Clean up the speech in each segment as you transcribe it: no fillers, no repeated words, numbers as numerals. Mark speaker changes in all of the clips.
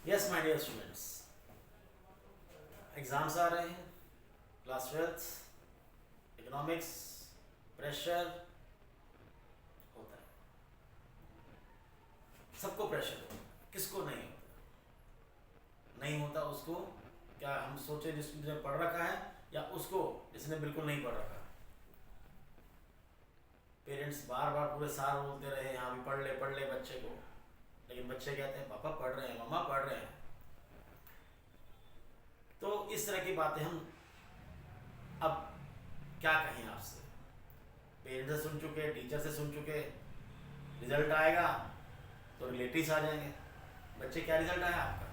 Speaker 1: Yes my dear students, exams आ रहे हैं। क्लास 12th इकोनॉमिक्स, प्रेशर होता है, सबको प्रेशर होता है, किसको नहीं होता? नहीं होता उसको क्या हम सोचे जिसने पढ़ रखा है, या उसको जिसने बिल्कुल नहीं पढ़ रखा? पेरेंट्स बार बार पूरे साल बोलते रहे हाँ भी पढ़ ले बच्चे को, लेकिन बच्चे कहते हैं पापा पढ़ रहे हैं, मम्मा पढ़ रहे हैं। तो इस तरह की बातें हम अब क्या कहें आपसे? पेरेंट्स से सुन चुके, टीचर से सुन चुके, रिजल्ट आएगा तो रिलेटिव्स आ जाएंगे, बच्चे क्या रिजल्ट आया आपका?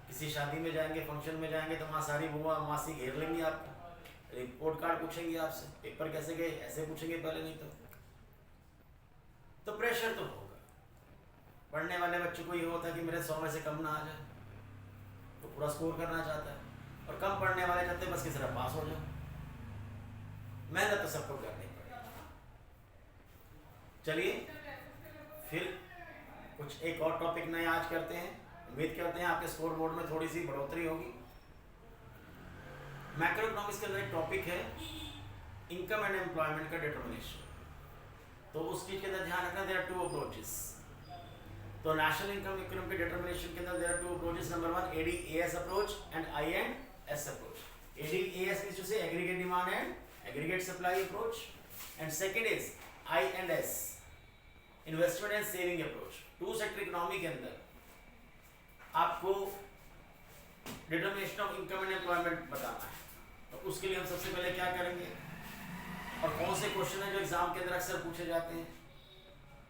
Speaker 1: किसी शादी में जाएंगे, फंक्शन में जाएंगे तो वहाँ सारी बुआ मासी घेर लेंगी आपको, रिपोर्ट कार्ड पूछेंगी आपसे, पेपर कैसे गए ऐसे पूछेंगे पहले, नहीं तो प्रेशर तो होगा। पढ़ने वाले बच्चों को ये होता है कि मेरे 100 में से कम ना आ जाए, तो पूरा स्कोर करना चाहता है, और कम पढ़ने वाले चाहते हैं बस किसी तरह पास हो जाए। मेहनत तो सबको करनी पड़ेगी। चलिए फिर कुछ एक और टॉपिक नए आज करते हैं। उम्मीद करते हैं आपके स्कोर बोर्ड में थोड़ी सी बढ़ोतरी होगी। मैक्रो इकोनॉमिक्स के अंदर एक टॉपिक है इनकम एंड एम्प्लॉयमेंट का डिटर्मिनेशन। तो उस चीज के अंदर ध्यान रखना, देयर आर टू अप्रोचेस। तो नेशनल इनकम इकोनॉमी के डिटर्मिनेशन के अंदर there are two approaches. Number 1 ADAS approach and INS approach. ADAS means to say aggregate demand and aggregate supply approach, and second is INS investment and saving approach। Two sector economy के अंदर आपको determination of income and employment बताना है। तो उसके लिए हम सबसे पहले क्या करेंगे और कौन से क्वेश्चन है जो एग्जाम के अंदर अक्सर पूछे जाते हैं?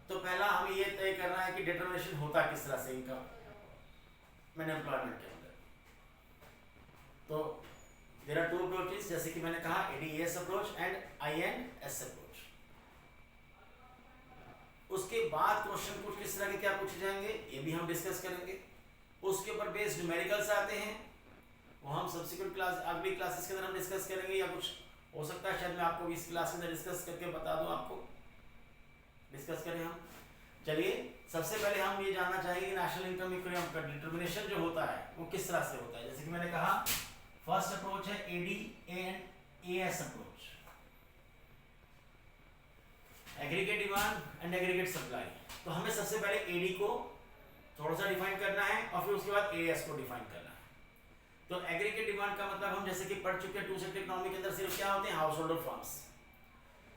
Speaker 1: तो पहला हमें ये तय करना है कि डिटर्मिनेशन होता किस तरह से इनकम एंड एम्प्लॉयमेंट के अंदर। तो देयर आर टू अप्रोचेस, जैसे कि मैंने कहा ADAS approach and INS approach. उसके बाद क्वेश्चन कुछ किस तरह के क्या पूछे जाएंगे ये भी हम डिस्कस करेंगे। उसके ऊपर बेस्ड न्यूमेरिकल्स आते हैं, वो हम सब्सिक्वेंट क्लास अगली क्लासेस के अंदर हम डिस्कस करेंगे, या कुछ हो सकता है शायद मैं आपको इस क्लास के अंदर डिस्कस करके बता दूं, आपको डिस्कस करें हम। चलिए सबसे पहले हम ये जानना चाहेंगे नेशनल इनकम इक्विलिब्रियम का डिटर्मिनेशन जो होता है वो किस तरह से होता है। जैसे कि मैंने कहा फर्स्ट अप्रोच है ADAS approach, aggregate demand and aggregate supply. तो हमें सबसे पहले AD को थोड़ा सा डिफाइन करना है और फिर उसके बाद AS को डिफाइन करना है। तो एग्रीगेट डिमांड का मतलब हम जैसे कि पढ़ चुके हैं टू सेक्टर इकोनॉमी के अंदर सिर्फ क्या होते हैं, हाउस होल्डर फर्म्स।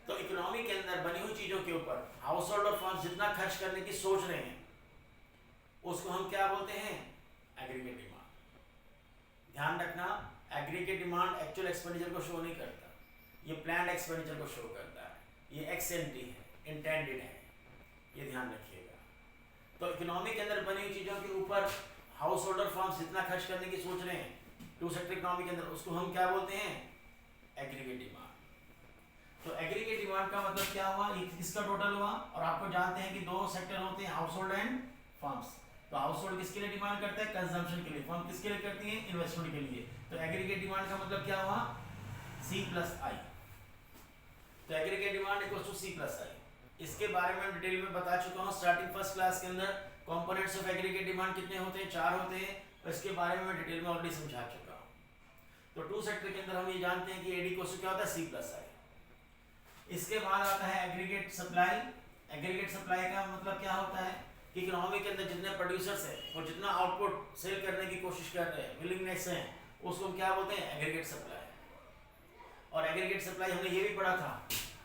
Speaker 1: तो इकोनॉमी के अंदर बनी हुई चीजों के ऊपर हाउस होल्डर फर्म्स जितना खर्च करने की सोच रहे हैं उसको हम क्या बोलते हैं, एग्रीगेट डिमांड। ध्यान रखना एग्रीगेट डिमांड एक्चुअल एक्सपेंडिचर को शो नहीं करता, ये प्लान्ड एक्सपेंडिचर को शो करता है, ये एक्सएनटी है, इंटेंडेड है, ये ध्यान रखिएगा। तो इकोनॉमी के अंदर बनी हुई चीजों के ऊपर हाउस होल्डर फर्म्स जितना खर्च करने की सोच रहे हैं टू सेक्टर इकोनॉमी के अंदर उसको हम क्या बोलते हैं, एग्रीगेट डिमांड। तो एग्रीगेट डिमांड का मतलब क्या हुआ, इसका टोटल हुआ। और आपको जानते हैं कि दो सेक्टर होते हैं, हाउस होल्ड एंड फर्म्स। तो हाउस होल्ड किसके लिए डिमांड करता है, कंजम्पशन के लिए, फर्म किसके लिए करती है, इन्वेस्टमेंट के लिए। तो एग्रीगेट डिमांड का मतलब क्या हुआ, C+I। तो aggregate demand equals to C+I। इसके बारे में डिटेल में बता चुका हूं स्टार्टिंग फर्स्ट क्लास के अंदर। कंपोनेंट्स ऑफ एग्रीगेट डिमांड कितने होते हैं, 4 होते हैं, और इसके बारे में मैं डिटेल में ऑलरेडी समझा चुका हूं। तो टू सेक्टर के अंदर हम ये जानते हैं कि AD इक्वल्स टू क्या होता है, C+I। इसके बाद आता है एग्रीगेट सप्लाई। एग्रीगेट सप्लाई का मतलब क्या होता है कि इकोनॉमी के अंदर जितने प्रोड्यूसर्स हैं वो जितना आउटपुट सेल करने की कोशिश कर रहे हैं, विलिंगनेस है, उसको हम क्या बोलते हैं, एग्रीगेट सप्लाई। और एग्रीगेट सप्लाई हमने ये भी पढ़ा था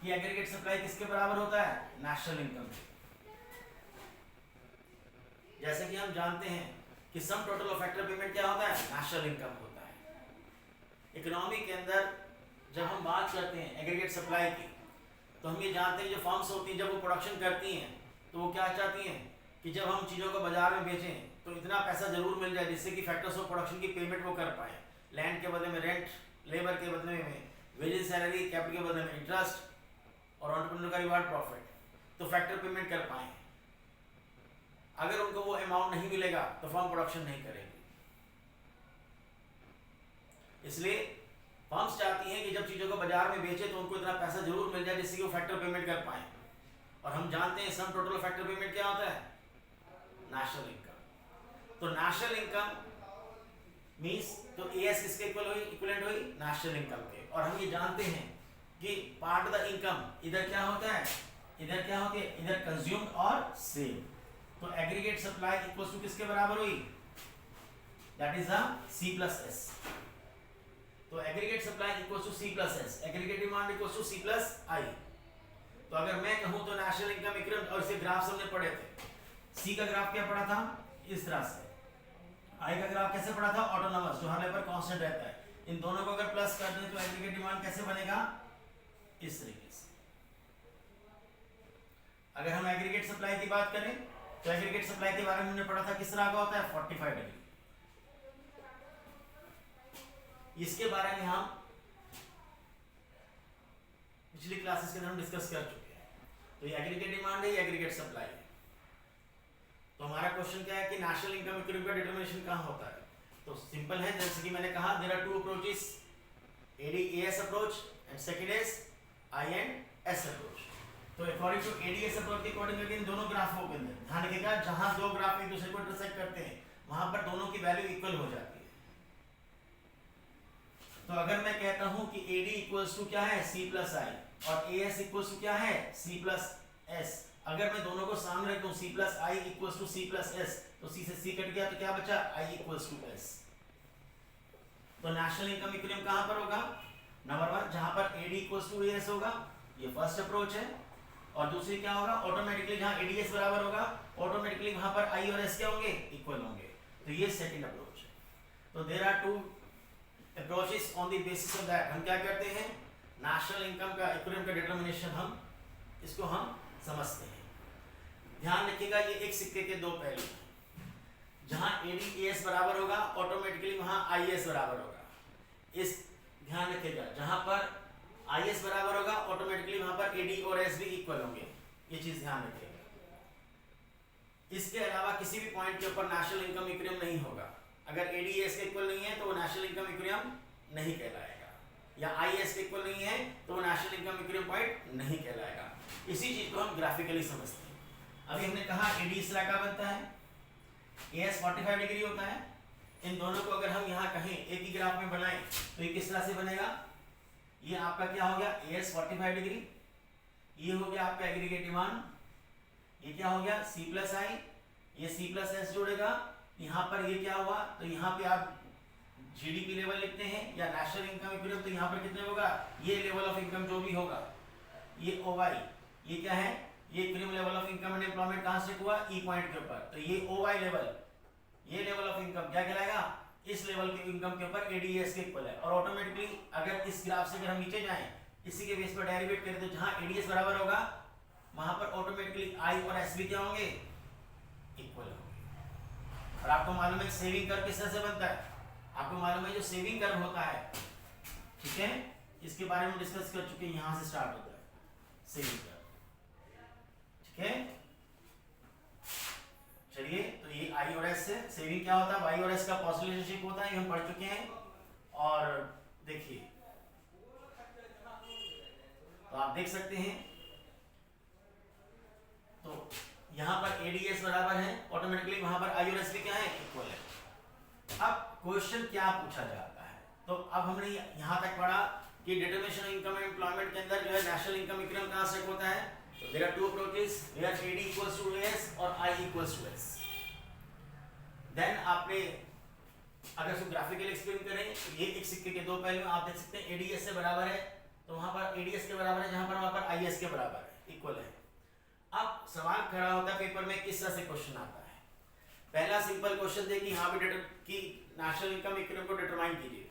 Speaker 1: कि एग्रीगेट सप्लाई किसके बराबर होता है, नेशनल इनकम के। जैसे कि हम जानते हैं कि sum total of factor payment क्या होता है, नेशनल इनकम होता है। इकोनॉमी के अंदर जब हम बात करते हैं एग्रीगेट सप्लाई की, तो हम ये जानते हैं जो फर्म्स होती हैं जब वो प्रोडक्शन करती हैं तो वो क्या चाहती हैं कि जब हम चीज़ों को बाजार में बेचें तो इतना पैसा जरूर मिल जाए जिससे कि फैक्टर्स ऑफ प्रोडक्शन की पेमेंट वो कर पाए। लैंड के बदले में रेंट, लेबर के बदले में वेजेस सैलरी, कैपिटल के बदले में इंटरेस्ट और एंटरप्रेन्योर का रिवार्ड प्रॉफिट, तो फैक्टर पेमेंट कर पाए। अगर उनको वो अमाउंट नहीं मिलेगा तो फर्म प्रोडक्शन नहीं करेगी। इसलिए फर्म्स चाहती हैं कि जब चीज़ों को बाजार में बेचे तो उनको इतना पैसा जरूर मिल जाए जिससे कि वो फैक्टर पेमेंट कर पाए। और हम जानते हैं सम टोटल फैक्टर पेमेंट क्या होता है, नेशनल इनकम। तो नेशनल इनकम मींस तो एएस किसके इक्विवेलेंट हुई नेशनल इनकम के। और हम ये जानते हैं कि पार्ट ऑफ द इनकम इधर क्या होता है, इधर क्या होती है, इधर कंज्यूम्ड और सेव। तो एग्रीगेट सप्लाई इक्वल्स टू किसके बराबर हुई, that is the C plus S. तो aggregate supply equals to C plus S, aggregate demand equals to C plus I. तो अगर मैं कहूं तो नेशनल इनकम इक्विवेलेंट, और इसे ग्राफ हमने पढ़े थे, सी का ग्राफ क्या पढ़ा था इस तरह से, आई का ग्राफ कैसे पढ़ा था ऑटोनॉमस जो हर लेवल पर कांस्टेंट रहता है। इन दोनों को अगर प्लस कर दें तो एग्रीगेट डिमांड कैसे बनेगा, इस तरीके से। अगर हम एग्रीगेट सप्लाई की बात करें तो एग्रीगेट सप्लाई के बारे में हमने पढ़ा था किस तरह का होता है 45 डिग्री। इसके बारे में हम पिछली क्लासेस के अंदर हम डिस्कस कर चुके हैं। तो ये एग्रीगेट डिमांड है, ये एग्रीगेट सप्लाई है। तो हमारा क्वेश्चन क्या है कि नेशनल इनकम इक्विवेलेंट का डिटरमिनेशन कहां होता है। तो सिंपल है, जैसे कि मैंने कहा there are two approaches, ADAS approach and second is INS approach. तो अकॉर्डिंग टू ADS अप्रोच के अकॉर्डिंग इन दोनों ग्राफों के अंदर ध्यान रखिएगा, जहां दो ग्राफ एक दूसरे को इंटरसेक्ट करते हैं वहां पर दोनों की वैल्यू इक्वल हो जाती है। तो अगर मैं कहता हूं कि AD इक्वल्स टू क्या है C प्लस आई और AS इक्वल्स टू क्या है C प्लस S, अगर मैं दोनों को सामने रख दूं C plus I equals to C plus S, तो C से C कट गया तो क्या बचा I इक्वल्स टू S। तो नेशनल इनकम इक्विलिब्रियम कहां पर होगा, नंबर 1 जहां पर AD इक्वल्स टू AS होगा, ये फर्स्ट अप्रोच है। और दूसरी क्या होगा, ऑटोमेटिकली जहां ADS बराबर होगा ऑटोमेटिकली वहां पर I और S क्या होंगे, इक्वल होंगे। तो ये सेकंड अप्रोच है। तो there are two approaches on the basis of that हम क्या करते हैं, नेशनल इनकम का इक्विलिब्रियम का डिटरमिनेशन हम इसको हम समझते हैं। ध्यान रखिएगा ये एक सिक्के के दो पहलू हैं, जहां ADAS बराबर होगा ऑटोमेटिकली वहां IS बराबर होगा। इस ध्यान रखिएगा जहां पर IS बराबर होगा ऑटोमेटिकली वहां पर AD और S भी इक्वल होंगे, ये चीज ध्यान रखिएगा। इसके अलावा किसी भी पॉइंट के ऊपर नेशनल इनकम इक्विलिब्रियम नहीं होगा। अगर ADS के इक्वल नहीं है तो वो नेशनल इनकम इक्विलिब्रियम नहीं कहलाएगा, या IS के इक्वल नहीं है तो वो नेशनल इनकम इक्विलिब्रियम पॉइंट नहीं कहलाएगा। इसी चीज को हम ग्राफिकली समझते हैं। अभी हमने कहा AD इस तरह का बनता है, AS 45 डिग्री होता है। इन दोनों को अगर हम यहाँ कहें एक ही ग्राफ में बनाएं तो ये किस तरह से बनेगा, ये आपका क्या हो गया AS 45 डिग्री, ये हो गया आपका एग्रीगेट डिमांड, ये क्या हो गया C प्लस आई, ये C प्लस S जोड़ेगा। यहाँ पर ये क्या हुआ, तो यहाँ पे आप GDP लेवल लिखते हैं या नेशनल इनकम इक्विलिब्रियम, तो यहाँ पर कितने होगा, ये लेवल ऑफ इनकम जो भी होगा, ये OY, ये क्या है, ये equilibrium level of income and employment कहाँ से हुआ, E पॉइंट के ऊपर। तो ये OY लेवल, ये लेवल ऑफ इनकम क्या कहलाएगा, इस लेवल के इनकम के ऊपर ADS के इक्वल है। और ऑटोमेटिकली अगर इस ग्राफ से अगर हम नीचे जाएं, इसी के बेस पर डेरिवेट करें, तो जहां ADS बराबर होगा वहां पर ऑटोमेटिकली I और S भी क्या होंगे, इक्वल होंगे। और आपको मालूम है सेविंग कर्व किस तरह से बनता है, आपको मालूम है जो सेविंग कर्व होता है, ठीक है, इसके बारे में डिस्कस कर चुके हैं, यहां से स्टार्ट होता है सेविंग कर्व, ठीक है। चलिए, तो ये I और S से सेविंग क्या होता है, Y और S का पॉजिटिव रिलेशनशिप होता है, ये हम पढ़ चुके हैं। और देखिए, तो आप देख सकते हैं, तो यहां पर ADS बराबर है ऑटोमेटिकली, वहां पर I और S भी क्या है, इक्वल है। अब क्वेश्चन क्या पूछा जाता है, तो अब हमने यहां तक पढ़ा कि डिटरमिनेशन इनकम एंड एम्प्लॉयमेंट के अंदर जो है नेशनल इनकम इक्विलिब्रियम कहां से होता है। तो there are two approaches where AD equals to AS और I equals to S। Then आपने अगर इसको ग्राफिकली एक्सप्लेन करें तो ये एक सिक्के के दो पहलू आप देख सकते हैं, ADS से बराबर है तो वहां पर ADS के बराबर है, जहां पर वहां पर IS के बराबर है, इक्वल है। अब सवाल खड़ा होता है पेपर में किस तरह से क्वेश्चन आता है। पहला सिंपल क्वेश्चन देखिए, यहाँ पे कि नेशनल इनकम इक्विलिब्रियम को डिटरमाइन कीजिए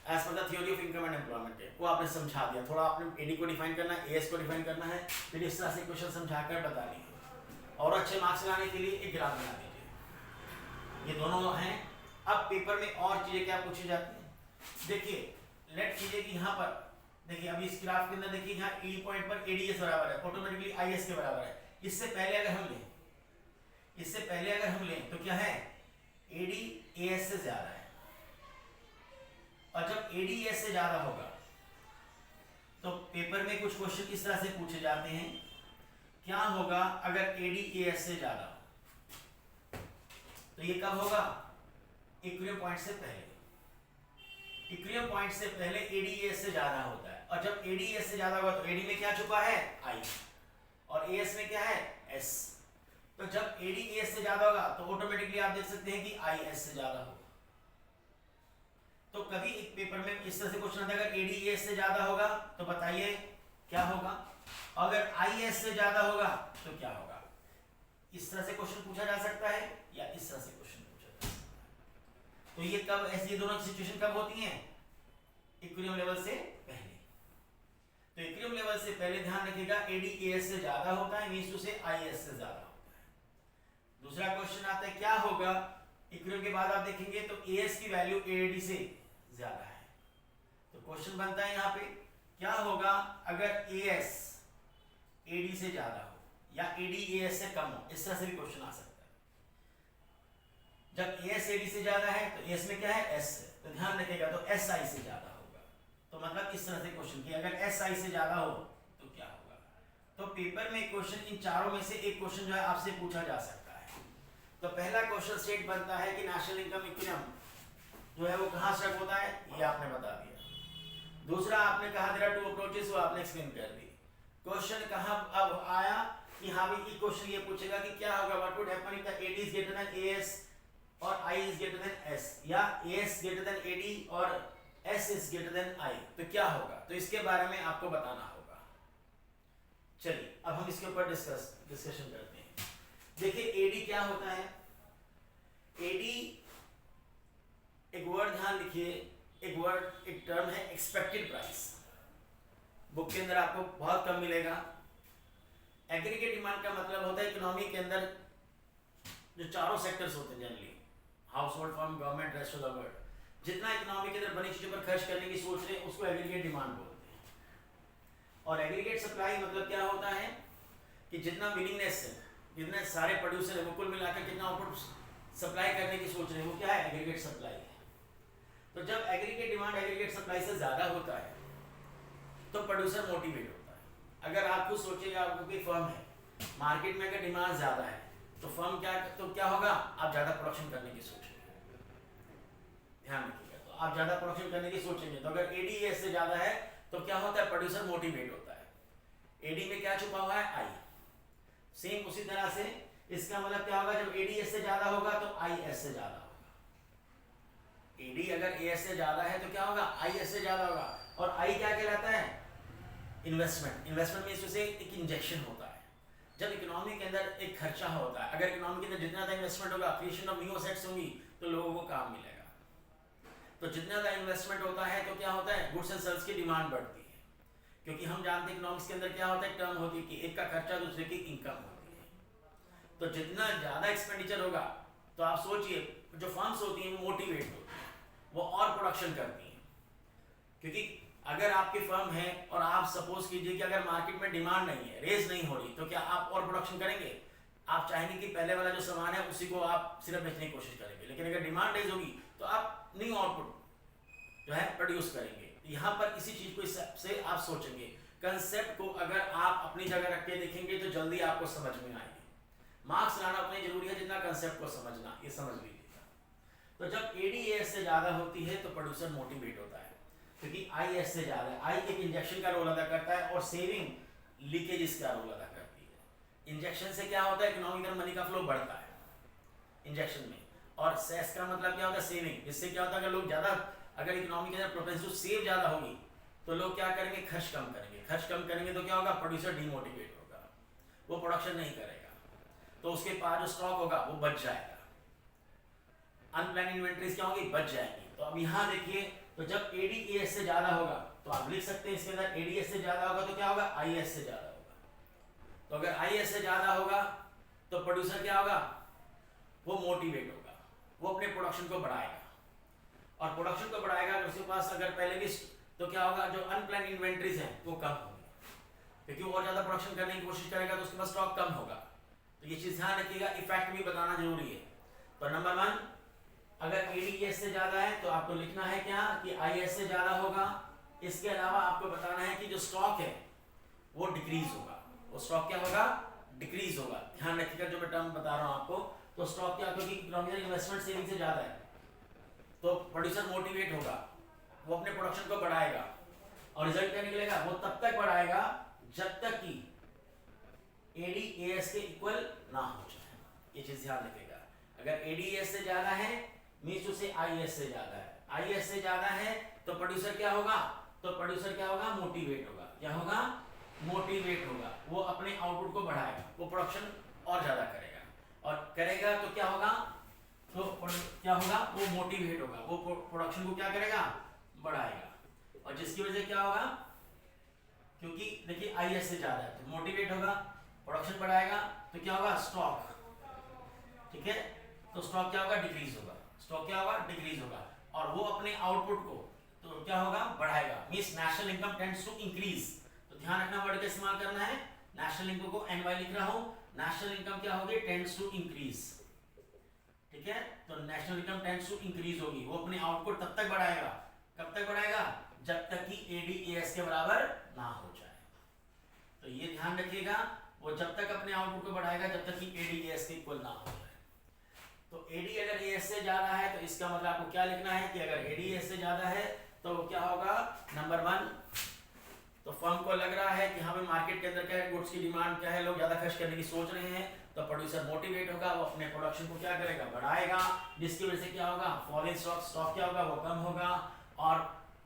Speaker 1: as per the theory of income and employment है, वो आपने समझा दिया। थोड़ा आपने AD को डिफाइन करना है, AS को डिफाइन करना है, फिर इस तरह से क्वेश्चन समझाकर बता दीजिए। और अच्छे मार्क्स लाने के लिए एक ग्राफ बना दीजिए, ये दोनों हैं। अब पेपर में और चीजें क्या पूछी जाती हैं, देखिए लेट कीजिए कि यहाँ पर देखिए, अभी इस ग्राफ के अंदर देखिए यहाँ E पॉइंट पर ADS बराबर है, ऑटोमेटिकली IS के बराबर है। इससे पहले अगर हम लें तो क्या है, AD AS से ज्यादा है, और जब AD AS से ज्यादा होगा तो पेपर में कुछ क्वेश्चन इस तरह से पूछे जाते हैं, क्या होगा अगर AD AS से ज्यादा हो। तो ये कब होगा? इक्विलिब्रियम पॉइंट से पहले। इक्विलिब्रियम पॉइंट से पहले एडी एएस से ज्यादा होता है, और जब एडी एएस से ज्यादा होगा तो एडी में क्या छुपा है? आई, और एएस में क्या है? एस। तो जब एडी एएस से ज्यादा होगा तो ऑटोमेटिकली आप देख सकते हैं कि आई एस से ज्यादा होगा। तो कभी एक पेपर में इस तरह से क्वेश्चन आता है, अगर एडी एएस से ज्यादा होगा तो बताइए क्या होगा, अगर आई एस से ज्यादा होगा तो क्या होगा। इस तरह से क्वेश्चन पूछा जा सकता है या इस तरह से क्वेश्चन पूछा जा सकता है। तो ये कब ऐसी, ये दोनों सिचुएशन कब होती हैं? इक्विलिब्रियम लेवल से पहले। तो इक्विलिब्रियम लेवल से पहले ध्यान रखिएगा एडी एएस से ज्यादा होता है, मींस टू से आईएस से ज्यादा होता है। दूसरा क्वेश्चन आता है क्या होगा इक्विलिब्रियम के बाद, आप देखेंगे तो एएस की वैल्यू एडी से ज्यादा है। तो क्वेश्चन बनता है यहाँ पे क्या होगा अगर एएस एडी से ज्यादा हो या एडी एएस से कम हो। इस तरह से भी क्वेश्चन आ सकता है। जब एएस एडी से ज्यादा है तो एएस में क्या है? एस है, तो ध्यान रखिएगा तो एस आई से ज्यादा होगा। तो मतलब इस तरह से क्वेश्चन कि अगर एस आई से ज्यादा हो तो क्या होगा। तो पेपर में क्वेश्चन इन चारों में से एक क्वेश्चन जो है आपसे पूछा जा सकता है। तो पहला क्वेश्चन स्टेट बनता है कि नेशनल इनकम इक्विलिब्रियम जो है वो कहाँ स्ट्रक होता है, ये आपने बता दिया। दूसरा आपने कहा देयर आर टू अप्रोचेस, वो आपने एक्सप्लेन कर दी। क्वेश्चन कहाँ अब आया कि हाँ भाई ये क्वेश्चन ये पूछेगा कि क्या होगा, what would happen if the AD is greater than AS और I is greater than S, या एएस ग्रेटर देन एडी और S is greater than I, तो क्या होगा। तो इसके बारे में आपको बताना होगा। चलिए अब हम इसके ऊपर डिस्कशन करते हैं। देखिए एडी क्या होता है। एडी एक वर्ड ध्यान लिखिए, एक वर्ड एक टर्म है एक्सपेक्टेड प्राइस। बुक के अंदर आपको बहुत कम मिलेगा। एग्रीगेट डिमांड का मतलब होता है इकोनॉमी के अंदर जो चारों सेक्टर्स होते हैं generally, house hold, firm, government, rest of the world, जितना इकोनॉमी के अंदर बनी चीजों पर खर्च करने की सोच रहे हैं उसको एग्रीगेट डिमांड बोलते हैं। और एग्रीगेट सप्लाई मतलब क्या होता है कि जितना विलिंगनेस है, जितने सारे प्रोड्यूसर है वो कुल मिलाकर कितना आउटपुट सप्लाई करने की सोच रहे हैं वो क्या है? एग्रीगेट सप्लाई है। तो जब एग्रीगेट डिमांड एग्रीगेट सप्लाई से ज्यादा होता है तो प्रोड्यूसर मोटिवेट होता है। अगर आप खुद सोचिएगा आपको कोई फर्म है, मार्केट में अगर डिमांड ज्यादा है तो फर्म क्या होगा, आप ज्यादा प्रोडक्शन करने की सोचेंगे। ध्यान रखिएगा, तो आप ज्यादा प्रोडक्शन करने की सोचेंगे। तो अगर एडीएस से ज्यादा है तो क्या होता है? प्रोड्यूसर मोटिवेट होता है। एडी में क्या छुपा हुआ है? आई। सेम उसी तरह से इसका मतलब क्या होगा, जब एडीएस से ज्यादा होगा तो आईएस से ज्यादा होगा। एडी अगर एएस से ज्यादा है तो क्या होगा? आईएस से ज्यादा होगा। और आई क्या कहलाता है? इन्वेस्टमेंट। इन्वेस्टमेंट में इससे एक इंजेक्शन होता है। जब इकोनॉमी के अंदर एक खर्चा होता है, अगर इकोनॉमी के अंदर जितना ज़्यादा इन्वेस्टमेंट होगा, क्रिएशन ऑफ न्यू एसेट्स होंगी तो लोगों को काम मिलेगा। तो जितना ज़्यादा इन्वेस्टमेंट होता है तो क्या होता है? गुड्स एंड सर्विस की डिमांड बढ़ती है। क्योंकि हम जानते हैं इकोनॉमिक्स के अंदर क्या होता है, टर्म होती है कि एक का खर्चा दूसरे की इनकम होती है। तो जितना ज़्यादा एक्सपेंडिचर होगा तो आप सोचिए जो फर्म्स होती हैं वो मोटिवेट होती हैं, वो और प्रोडक्शन करती हैं। क्योंकि अगर आपकी फर्म है और आप सपोज कीजिए कि अगर मार्केट में डिमांड नहीं है, रेज नहीं हो रही, तो क्या आप और प्रोडक्शन करेंगे? आप चाहेंगे कि पहले वाला जो सामान है उसी को आप सिर्फ बेचने की कोशिश करेंगे। लेकिन अगर डिमांड रेज होगी तो आप न्यू आउटपुट जो है प्रोड्यूस करेंगे। यहाँ पर इसी चीज को से आप सोचेंगे। कंसेप्ट को अगर आप अपनी जगह रख के देखेंगे तो जल्दी आपको समझ में आएगी। मार्क्स लाना उतना जरूरी है जितना कंसेप्ट को समझना, ये समझ लीजिएगा। तो जब एडीएस से ज्यादा होती है तो प्रोड्यूसर मोटिवेट होता है, क्योंकि आई एस से ज्यादा है। आई एक इंजेक्शन का रोल अदा करता है और सेविंग लीकेजेस का रोल अदा करती है। इंजेक्शन से क्या होता है? इकोनॉमिक मनी का फ्लो बढ़ता है इंजेक्शन में। और सेस का मतलब क्या होता है? सेविंग। इससे क्या होता है? अगर लोग ज्यादा, अगर इकोनॉमी के अंदर प्रोपेंसिटी टू सेव ज्यादा होगी तो लोग क्या करेंगे? खर्च कम करेंगे। खर्च कम करेंगे तो क्या होगा? प्रोड्यूसर डिमोटिवेट होगा, वो प्रोडक्शन नहीं करेगा, तो उसके पास जो स्टॉक होगा वो बच जाएगा। अनप्लान इन्वेंटरीज क्या होगी? बच जाएंगी। तो अब यहाँ देखिए, तो जब एडीएस से ज्यादा होगा तो आप लिख सकते हैं इसके अंदर एडीएस से ज्यादा होगा तो क्या होगा? आईएस से ज्यादा होगा। तो अगर आईएस से ज्यादा होगा तो प्रोड्यूसर क्या होगा? वो मोटिवेट होगा, वो अपने प्रोडक्शन को बढ़ाएगा। और प्रोडक्शन को बढ़ाएगा अगर उसके पास अगर पहले भी, तो क्या होगा? जो अनप्लान इन्वेंटरीज हैं वो कम होंगी, क्योंकि वो और ज्यादा प्रोडक्शन करने की कोशिश करेगा तो उसके पास स्टॉक कम होगा। तो ये चीज ध्यान रखिएगा, इफेक्ट भी बताना जरूरी है। तो नंबर 1, अगर एडीएस से ज्यादा है तो आपको लिखना है क्या कि आईएस से ज्यादा होगा। इसके अलावा आपको बताना है कि जो स्टॉक है वो डिक्रीज होगा। वो स्टॉक क्या होगा? डिक्रीज होगा। ध्यान रखिएगा जो मैं टर्म बता रहा हूँ आपको। तो स्टॉक क्या, क्योंकि इकोनॉमी इन्वेस्टमेंट सेविंग से ज्यादा है, तो प्रोड्यूसर मोटिवेट होगा, वो अपने प्रोडक्शन को बढ़ाएगा, और रिजल्ट क्या निकलेगा, वो तब तक बढ़ाएगा जब तक कि एडीएएस के इक्वल ना हो जाए। ये चीज ध्यान रखिएगा। अगर एडीएएस से ज्यादा है मींस उसे आईएस से ज्यादा है, आईएस से ज्यादा है तो प्रोड्यूसर क्या होगा, मोटिवेट होगा। क्या होगा, मोटिवेट होगा, वो अपने आउटपुट को बढ़ाएगा, वो प्रोडक्शन और ज्यादा करेगा, और करेगा तो क्या होगा, वो मोटिवेट होगा, वो प्रोडक्शन को क्या करेगा, बढ़ाएगा। और जिसकी वजह से क्या होगा, क्योंकि देखिए आईएस से ज्यादा है तो मोटिवेट होगा, प्रोडक्शन बढ़ाएगा, तो क्या होगा, स्टॉक, ठीक है, तो स्टॉक क्या होगा, डिक्रीज होगा, डिक्रीज होगा, और वो अपने आउटपुट को तो क्या होगा, बढ़ाएगा। Means national income tends to increase. तो ध्यान रखना, वर्ड का इस्तेमाल करना है, नेशनल इनकम को एनवाई लिख रहा हूं, नेशनल इनकम क्या होगी, टेंड्स टू इंक्रीज, ठीक है। तो national income tends to increase होगी, वो अपने आउटपुट तब तक बढ़ाएगा, कब तक बढ़ाएगा, जब तक कि एडीएएस के बराबर ना हो जाए। तो ये ध्यान रखिएगा, वो जब तक अपने आउटपुट को बढ़ाएगा जब तक कि एडीएएस के इक्वल ना हो जाए। तो एडी अगर एएस से ज्यादा है तो इसका मतलब आपको क्या लिखना है कि अगर एडीएस से ज्यादा है तो क्या होगा, नंबर 1, तो फर्म को लग रहा है कि हाँ भाई मार्केट के अंदर क्या है, गुड्स की डिमांड क्या है, लोग ज्यादा खर्च करने की सोच रहे हैं, तो प्रोड्यूसर मोटिवेट होगा, वो अपने प्रोडक्शन को क्या करेगा, बढ़ाएगा, जिसकी वजह से क्या होगा, फॉरेन स्टॉक क्या होगा, वो कम होगा। और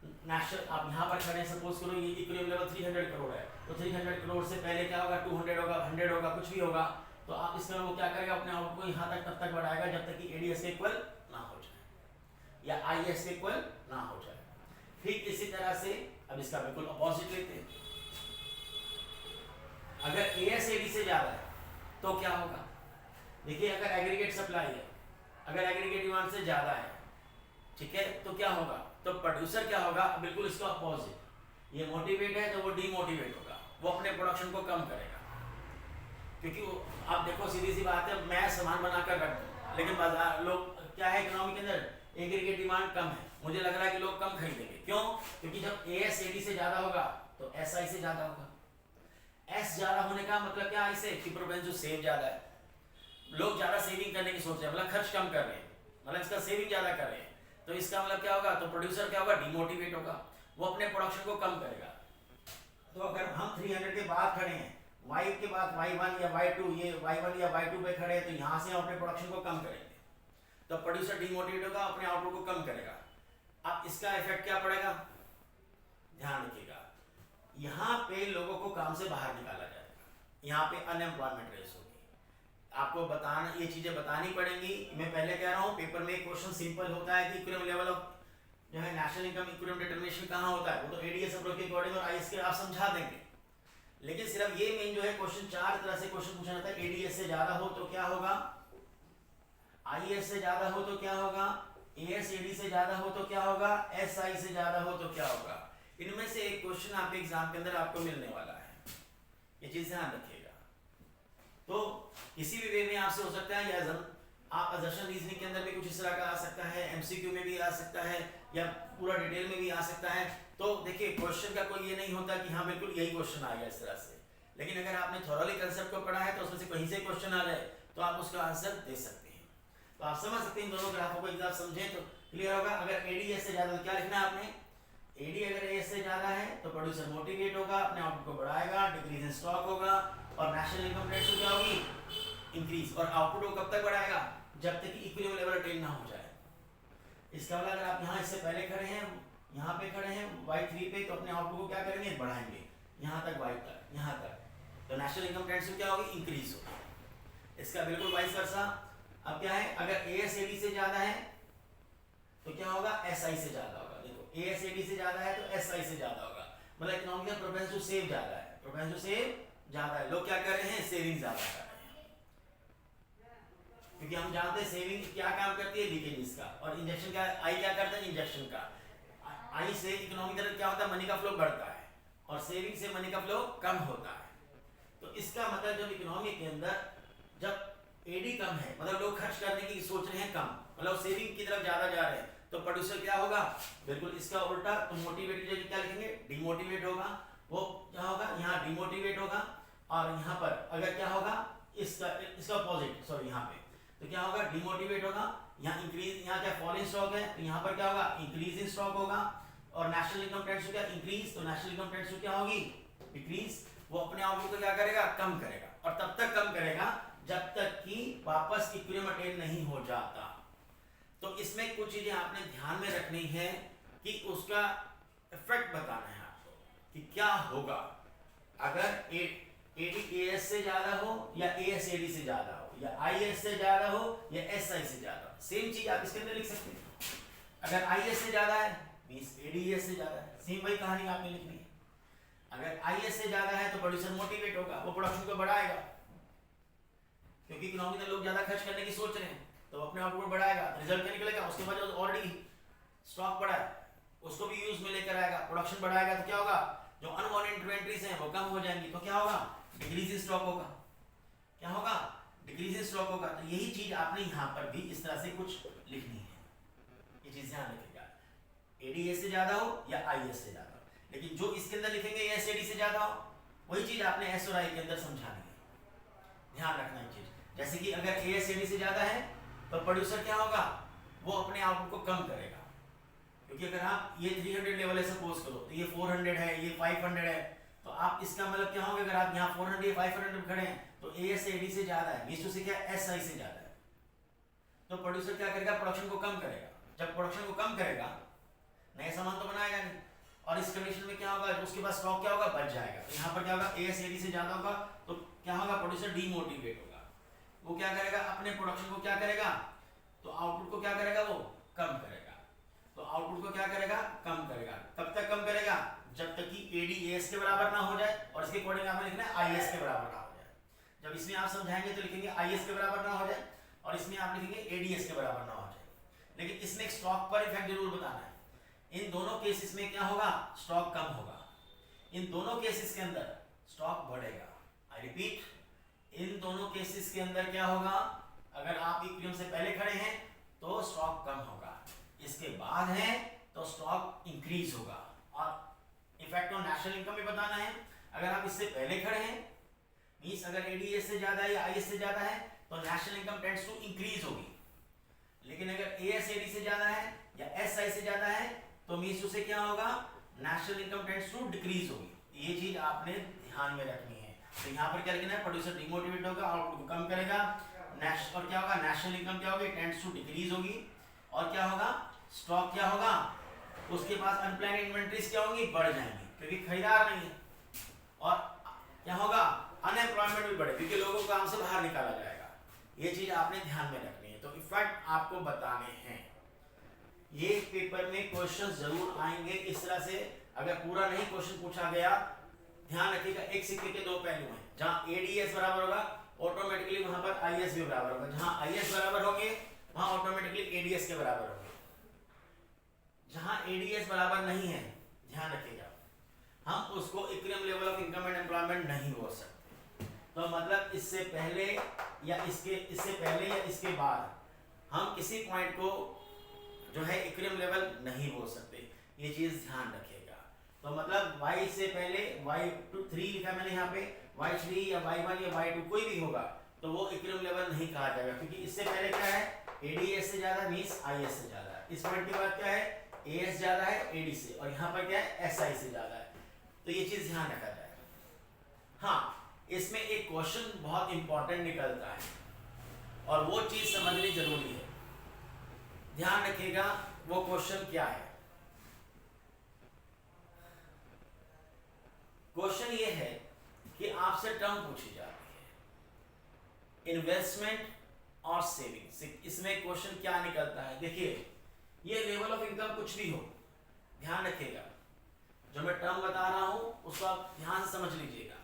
Speaker 1: नेशनल, आप यहाँ पर खड़े सपोज करो ये इक्विलिब्रियम लेवल 300 करोड़ है, तो 300 करोड़ से पहले क्या होगा, 200 होगा, 100 होगा, कुछ भी होगा, तो आप इसमें वो क्या करेगा, अपने आउटपुट को यहाँ तक तब तक बढ़ाएगा जब तक कि एडीएस के इक्वल ना हो जाए या आईएस के इक्वल ना हो जाए। ठीक इसी तरह से अब इसका बिल्कुल अपोजिट लेते हैं। अगर एएस एडी से ज्यादा है तो क्या होगा, देखिए अगर एग्रीगेट सप्लाई है, अगर एग्रीगेट डिमांड से ज्यादा है, ठीक है, तो क्या होगा, तो प्रोड्यूसर क्या होगा, बिल्कुल इसका अपोजिट। ये मोटिवेट है तो वो डीमोटिवेट होगा, वो अपने प्रोडक्शन को कम करेगा, क्योंकि आप देखो सीधी सी बात है, मैं सामान बनाकर रख दूं लेकिन बाजार लोग क्या है, इकोनॉमी के अंदर एग्रीगेट डिमांड कम है, मुझे लग रहा है कि लोग कम खरीदेंगे, क्यों, क्योंकि जब एएस एडी से ज्यादा होगा तो एसआई से ज्यादा होगा। एस ज्यादा होने का मतलब क्या, इसे कि प्रोपेंस सेव ज्यादा है, लोग ज्यादा सेविंग करने की सोच रहे हैं, मतलब खर्च कम कर रहे हैं, मतलब इसका सेविंग ज्यादा कर रहे हैं, तो इसका मतलब क्या होगा, तो प्रोड्यूसर क्या होगा, डिमोटिवेट होगा, वो अपने प्रोडक्शन को कम करेगा। तो अगर हम 300 के बाद खड़े हैं, y के बाद y1 या y2, ये y1 या y2 पे खड़े हैं, तो यहाँ से हम अपने प्रोडक्शन को कम करेंगे, तो प्रोड्यूसर डिमोटिवेट होगा, अपने आउटपुट को कम करेगा। अब इसका इफेक्ट क्या पड़ेगा, ध्यान रखिएगा, यहाँ पे लोगों को काम से बाहर निकाला जाएगा, यहाँ पे अनएम्प्लॉयमेंट रेस होगी। आपको बताना, ये चीजें बतानी पड़ेंगी। मैं पहले कह रहा हूँ पेपर में क्वेश्चन सिंपल होता है कि इक्विलिब्रियम लेवल ऑफ जो है नेशनल इनकम इक्विलिब्रियम डिटरमिनेशन कहाँ होता है, वो तो एडीएस अप्रोच के अकॉर्डिंग और आईएस के आप समझा देंगे, लेकिन सिर्फ ये मेन जो है क्वेश्चन 4 तरह से क्वेश्चन पूछा जाता है। एडीएस से ज्यादा हो तो क्या होगा, आईएस से ज्यादा हो तो क्या होगा, एएस एडी से ज्यादा हो तो क्या होगा, एसआई से ज्यादा हो तो क्या होगा। इनमें से एक क्वेश्चन आपके एग्जाम के अंदर आपको मिलने वाला है, ये चीज ध्यान रखिएगा। तो किसी भी वे में आपसे हो सकता है, या आप अजम्पशन रीजनिंग के अंदर भी कुछ इस तरह का आ सकता है, एमसीक्यू में भी आ सकता है, या पूरा डिटेल में भी आ सकता है। तो देखिए क्वेश्चन का कोई ये नहीं होता कि हाँ बिल्कुल यही क्वेश्चन आएगा इस तरह से, लेकिन अगर आपने थॉरली कंसेप्ट को पढ़ा है तो उसमें से कहीं से क्वेश्चन आ जाए तो आप उसका आंसर दे सकते हैं। तो आप समझ सकते हैं, इन दोनों ग्राफों को एक बार समझें तो क्लियर होगा। अगर एडीएस से ज्यादा, क्या लिखना है आपने, एडी अगर एएस से ज्यादा है तो प्रोड्यूसर मोटिवेट होगा, अपने आउटपुट को बढ़ाएगा, डिक्रीज इन स्टॉक होगा, और नेशनल इनकम रेट क्या होगी, इंक्रीज, और आउटपुट को कब तक बढ़ाएगा, जब तक कि इक्विलिब्रियम लेवल अटेन ना हो जाए। इसका मतलब अगर आप यहाँ इससे पहले खड़े हैं, यहाँ पे खड़े हैं y3 पे, तो अपने आउटपुट को क्या करेंगे, बढ़ाएंगे यहाँ तक, y तक, यहाँ तक, तो नेशनल इनकम टेंडेंसी क्या होगी, इंक्रीज होगी। इसका बिल्कुल वाइस वर्सा। अब क्या है, अगर एएसएडी से ज्यादा है तो क्या होगा, एसआई से ज्यादा होगा। देखो एएसएडी से ज्यादा है तो एसआई से ज्यादा होगा, मतलब इकोनॉमिक प्रोपेंस टू सेव ज्यादा है, प्रोपेंस टू सेव ज्यादा है, लोग क्या कर रहे हैं, सेविंग ज्यादा कर रहे हैं, क्योंकि हम जानते हैं सेविंग क्या काम करती है, लीकेजेस का, और इंजेक्शन का, आई क्या करता है, इंजेक्शन का। आई से इकोनॉमिक तरफ क्या होता है, मनी का फ्लो बढ़ता है, और सेविंग से मनी का फ्लो कम होता है। तो इसका मतलब जब इकोनॉमी के अंदर जब एडी कम है, मतलब लोग खर्च करने की सोच रहे हैं कम, मतलब सेविंग की तरफ ज्यादा जा रहे हैं, तो प्रोड्यूसर क्या होगा, बिल्कुल इसका उल्टा, तो मोटिवेटेड क्या लिखेंगे, डिमोटिवेट होगा। वो क्या होगा, यहाँ डिमोटिवेट होगा, और यहाँ पर अगर क्या होगा, इसका अपोजिट, सॉरी यहाँ पे तो क्या होगा, डिमोटिवेट होगा। यहाँ इंक्रीज, यहाँ क्या फॉल इन स्टॉक है, तो यहाँ पर क्या होगा, इंक्रीज इन स्टॉक होगा। और नेशनल इनकम टेंडेंस टू क्या, इंक्रीज, तो नेशनल इनकम टेंडेंस टू क्या होगी, डिक्रीज। वो अपने आउटपुट को क्या करेगा, कम करेगा, और तब तक कम करेगा जब तक कि वापस इक्विलिब्रियम अटेन नहीं हो जाता। तो इसमें कुछ चीजें आपने ध्यान में रखनी है कि उसका इफेक्ट बताना है आपको कि क्या होगा अगर एडी एएस से ज्यादा हो या एएस एडी से ज्यादा हो या आईएस से ज्यादा हो या एसआई से ज्यादा हो। सेम चीज आप इसके अंदर लिख सकते हैं। अगर आईएस से ज्यादा है मींस एडीएस से ज्यादा है, सेम वही कहानी आपने लिखनी है। अगर आईएस से ज्यादा है तो प्रोड्यूसर मोटिवेट होगा, वो प्रोडक्शन को बढ़ाएगा, क्योंकि इकोनॉमी में लोग ज्यादा खर्च करने की सोच रहे हैं तो अपने आउटपुट बढ़ाएगा, रिजल्ट क्या निकलेगा, उसके बाद जो ऑलरेडी स्टॉक पड़ा है उसको भी यूज में लेकर आएगा, प्रोडक्शन बढ़ाएगा, तो क्या होगा, जो अनवांटेड इन्वेंटरीज हैं वो कम हो जाएंगी, तो क्या होगा, डिक्रीज इन स्टॉक होगा। क्या होगा, डिक्रीज इन स्टॉक होगा। तो यही चीज आपने यहाँ पर भी इस तरह से कुछ लिखनी है, ये चीज ध्यान रखिएगा। एडीएस से ज्यादा हो या आईएस से ज्यादा हो, लेकिन जो इसके अंदर लिखेंगे एसएडी से ज्यादा हो, वही चीज आपने एस और आई के अंदर समझानी है। ध्यान रखना ये चीज। जैसे कि अगर एएसएडी से ज्यादा है तो प्रोड्यूसर क्या होगा, वो अपने आउटपुट को कम करेगा, क्योंकि अगर आप ये 300 लेवल है सपोज करो, तो ये 400 है, ये 500 है, तो आप इसका मतलब क्या होगा, अगर आप यहाँ 400 या 500 खड़े हैं तो एएसएडी से ज्यादा है, मींस टू से क्या, एसआई से ज्यादा है। तो प्रोड्यूसर क्या करेगा, प्रोडक्शन को कम करेगा। जब प्रोडक्शन को कम करेगा, नया सामान तो बनाएगा नहीं, और इस कंडीशन में क्या होगा, उसके पास स्टॉक क्या होगा, बच जाएगा। तो यहाँ पर क्या होगा, एएसएडी से ज्यादा होगा, तो क्या होगा, प्रोड्यूसर डीमोटिवेट होगा। वो क्या करेगा, अपने प्रोडक्शन को क्या करेगा, तो आउटपुट को क्या करेगा, वो कम करेगा। तो आउटपुट को क्या करेगा, कम करेगा। कब तक कम करेगा, जब तक कि एडी एएस के बराबर ना हो जाए, और इसके अकॉर्डिंग आपने लिखना है आईएस के बराबर ना हो जाए। जब इसमें आप समझाएंगे तो लिखेंगे आईएस के बराबर ना हो जाए, और इसमें आप लिखेंगे एडीएस के बराबर ना हो जाए। लेकिन इसमें एक स्टॉक पर इफेक्ट जरूर बताना है। इन दोनों केसेस में क्या होगा, स्टॉक कम होगा। इन दोनों केसेस के अंदर स्टॉक बढ़ेगा। आई रिपीट, इन दोनों केसेस के अंदर क्या होगा, अगर आप इक्विलिब्रियम से पहले खड़े हैं तो स्टॉक कम होगा, इसके बाद है तो स्टॉक इंक्रीज होगा। और इफेक्ट ऑन नेशनल इनकम भी बताना है। अगर आप इससे पहले खड़े हैं मींस अगर एडीएस से ज्यादा है या आईएस से ज्यादा है तो national income tends to increase होगी। लेकिन अगर एएसएडी से ज्यादा है या एसआई से ज्यादा है तो मींस उससे क्या होगा, national income tends to decrease होगी। ये चीज आपने ध्यान में रखनी है। तो यहाँ पर क्या लिखना है, प्रोड्यूसर डिमोटिवेट होगा, आउटपुट को कम करेगा, और क्या होगा, नेशनल इनकम क्या होगी, टेंड्स टू डिक्रीज होगी। और क्या होगा, स्टॉक क्या होगा, उसके पास अनप्लान्ड इन्वेंटरीज क्या होंगी, बढ़ जाएंगी, क्योंकि खरीदार नहीं है। और क्या होगा, अनएम्प्लॉयमेंट भी बढ़े, क्योंकि लोगों को काम से बाहर निकाला जाएगा। ये चीज आपने ध्यान में रखनी है। तो इफेक्ट आपको बताने हैं। ये पेपर में क्वेश्चन जरूर आएंगे इस तरह से। अगर पूरा नहीं क्वेश्चन पूछा गया, ध्यान रखिएगा, एक सिक्के के दो पहलू हैं। जहां एडीएस बराबर होगा ऑटोमेटिकली वहां पर आईएस भी बराबर होगा, जहां आईएस बराबर होंगे वहां ऑटोमेटिकली एडीएस के बराबर होंगे। जहां एडीएस बराबर नहीं है, ध्यान रखिएगा, हम उसको equilibrium level of income and employment नहीं बोल सकते। तो मतलब इससे पहले या इसके बाद हम किसी पॉइंट को जो है इक्विलिब्रियम लेवल नहीं बोल सकते। ये चीज ध्यान रखिएगा। तो मतलब y से पहले y3 लिखा मैंने यहाँ पे, y3 या y1 या y2 कोई भी होगा तो वो इक्विलिब्रियम लेवल नहीं कहा जाएगा, क्योंकि इससे पहले क्या है, एडीएस से ज्यादा मींस आईएस से ज्यादा है। इस पॉइंट के बाद क्या है, एएस ज्यादा है एडी से, और यहाँ पर क्या है, एसआई से ज्यादा है। तो ये चीज ध्यान रखा जाए। हाँ, इसमें एक क्वेश्चन बहुत इंपॉर्टेंट निकलता है और वो चीज समझनी जरूरी है। ध्यान रखिएगा, वो क्वेश्चन क्या है। क्वेश्चन ये है कि आपसे टर्म पूछी जाती है, इन्वेस्टमेंट और सेविंग्स। इसमें क्वेश्चन क्या निकलता है, देखिए, ये लेवल ऑफ इनकम कुछ भी हो, ध्यान रखिएगा, जो मैं टर्म बता रहा हूं उसको आप ध्यान से समझ लीजिएगा।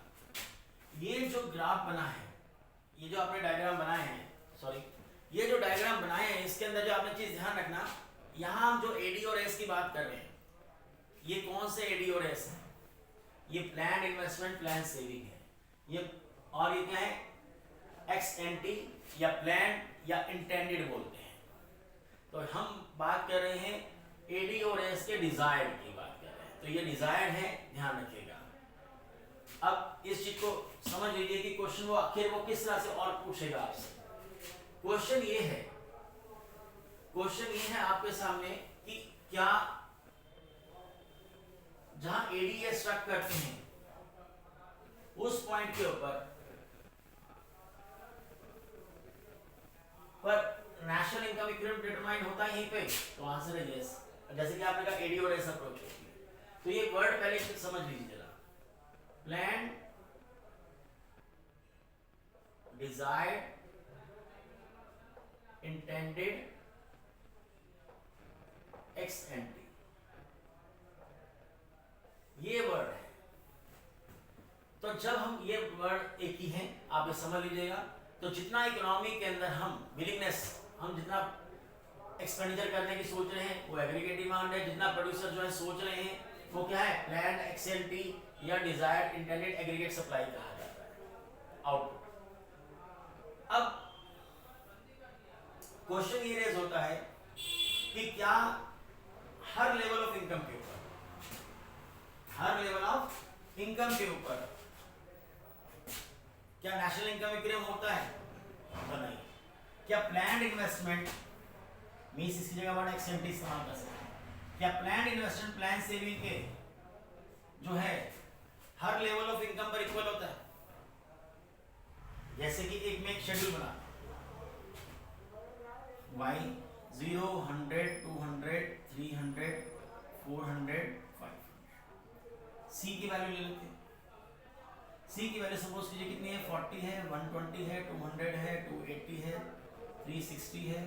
Speaker 1: ये जो ग्राफ बना है, ये जो आपने डायग्राम बनाए हैं, सॉरी, ये जो डायग्राम बनाए हैं, इसके अंदर जो आपने चीज ध्यान रखना, यहां हम जो एडी और एस की बात कर रहे हैं, ये कौन से एडी और एस है, ये प्लान इन्वेस्टमेंट प्लान सेविंग है ये, और ये क्या है, एक्सएनटी या प्लान या इंटेंडेड बोलते हैं। तो हम बात कर रहे हैं एडी और एस के डिजायर्ड की बात कर रहे हैं। तो ये डिजायर्ड है, ध्यान रखिएगा। अब इस चीज को समझ लीजिए कि क्वेश्चन वो आखिर वो किस तरह से और पूछेगा आपसे। क्वेश्चन ये है आपके सामने कि क्या जहां एडीएस रख करते हैं उस पॉइंट के ऊपर पर नेशनल इनकम इक्विलिब्रियम डिटरमाइन होता है यहीं पे, तो आंसर है यस। जैसे कि आपने कहा एडी और एस अप्रोच होती है, तो ये वर्ड पहले समझ लीजिए जरा। Plan, desired, intended, x anti, ये वर्ड है। तो जब हम ये वर्ड एक ही हैं, आप ये समझ लीजिएगा। तो जितना इकोनॉमी के अंदर हम विलिंगनेस, हम जितना एक्सपेंडिचर करने की सोच रहे हैं वो एग्रीगेट डिमांड है। जितना प्रोड्यूसर जो है सोच रहे हैं वो क्या है, प्लान्ड एक्सएलटी या डिजायर्ड इंटेंडेड एग्रीगेट सप्लाई कहा जाता है, आउटपुट। अब क्वेश्चन ये रेज होता है कि क्या हर लेवल ऑफ इनकम के ऊपर, हर लेवल ऑफ इनकम के ऊपर क्या नेशनल इनकम इक्विलिब्रियम होता है? तो नहीं। क्या प्लान्ड इन्वेस्टमेंट मींस इसकी जगह वर्ड एक्सएमटी इस्तेमाल कर सकते हैं। क्या प्लान्ड इन्वेस्टमेंट प्लान सेविंग के जो है हर लेवल ऑफ इनकम पर इक्वल होता है? जैसे कि एक में एक शेड्यूल बना y 0 100 200 300 400 500, c की वैल्यू ले लेते हैं। c की वैल्यू सपोज कीजिए कितनी है, 40 है, 120 है, 200 है, 280 है, 360 है,